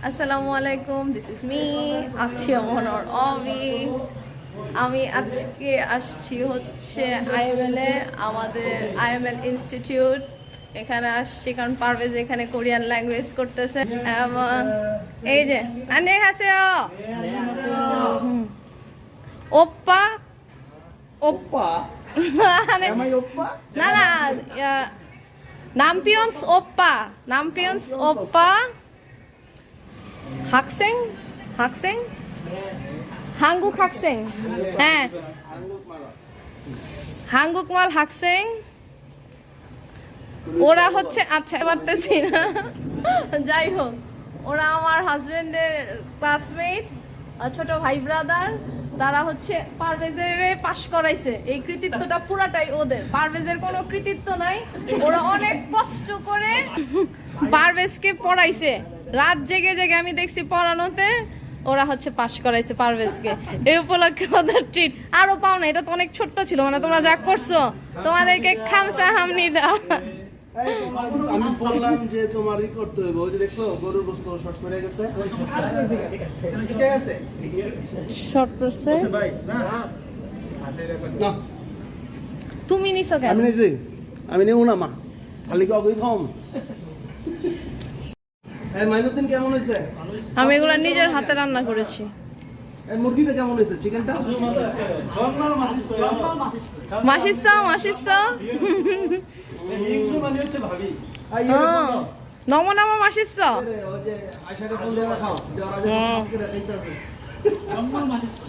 আসসালামু আলাইকুম, this is me আসিয়া মোহনর অবি। আমি আজকে আসছি হচ্ছে আইএমএল এ, আমাদের আইএমএল ইনস্টিটিউট। এখানে আসছি কারণ পারভেজ এখানে কোরিয়ান ল্যাঙ্গুয়েজ করতেছে। এবং এই যে 안녕하세요 ওপ্পা 오빠? Am I 오빠? না না 남편's 오빠 학생? 한국 학생. হ্যাঁ, 한국말 학생. ওরা হচ্ছে আচ্ছা পারতেছি না, যাই হোক ওরা আমার হাজবেন্ডের ক্লাসমেট, ছোট ভাই ব্রাদার। তারা হচ্ছে পারভেজের পাশ করাইছে, এই কৃতিত্বটা পুরাটাই ওদের, পারভেজের কোনো কৃতিত্ব নাই। ওরা অনেক কষ্ট করে পারভেজকে পড়াইছে, রাত জেগে জেগে আমি দেখছি পড়ানোতে। ওরা হচ্ছে পাশ করাইছে পারভেজকে, এই উপলক্ষে ওদের ট্রিট। আরো পাও না, এটা তো অনেক ছোট্ট ছিল, মানে তোমরা যা করছো তোমাদেরকে খামসা হামনি দাও। আমি বললাম যে তোমারই করতে হবে, ওই যে দেখছো গরুর গোশত শর্ট করে গেছে, ঠিক আছে শর্ট করছে ভাই না আচ্ছা এটা না তুমি নিছো কেন? আমি নেব না মা, খালি কি অগই খাও। এই মাইনুদ্দিন কেমন হয়েছে? আমি এগুলা নিজের হাতে রান্না করেছি। এই মুরগিটা কেমন হয়েছে? চিকেনটা 맛있어. মানে হচ্ছে ভাবি 너무너무 맛있어. ওই যে আয়শারে ফোন দিয়ে খাও, যে ওরা যে সবকে দেখাইতেছে 정말 맛있어.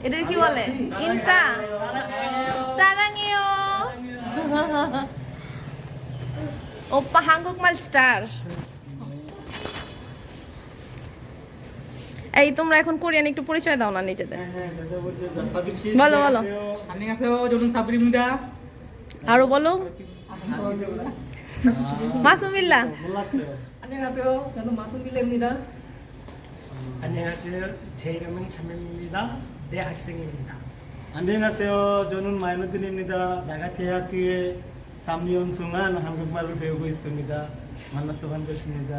এদের কি বলে? ইনসা 사랑해요. 오빠 한국말 স্টার। এই তোমরা এখন কোরিয়ান একটু পরিচয় দাও না নিজেদের। বলো বলো। 안녕하세요. 저는 사브리입니다. আরো বলো। মাসুমিল্লা। 안녕하세요. 저는 마순길레입니다. 안녕하세요. 제 이름은 차명입니다. 내 학생입니다. 안녕하세요. 저는 마이너든입니다. 나가 대학교에 3년 동안 한국말을 배우고 있습니다. 만나서 반갑습니다.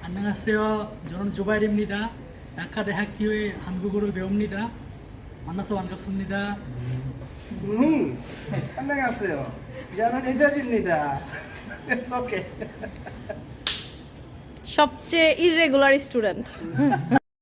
안녕하세요. 저는 조바일입니다. 낙하대 학교에 한국어를 배웁니다. 만나서 반갑습니다. 안녕하세요. 저는 이자지입니다. 오케이. সবচেয়ে ইররেগুলার স্টুডেন্ট।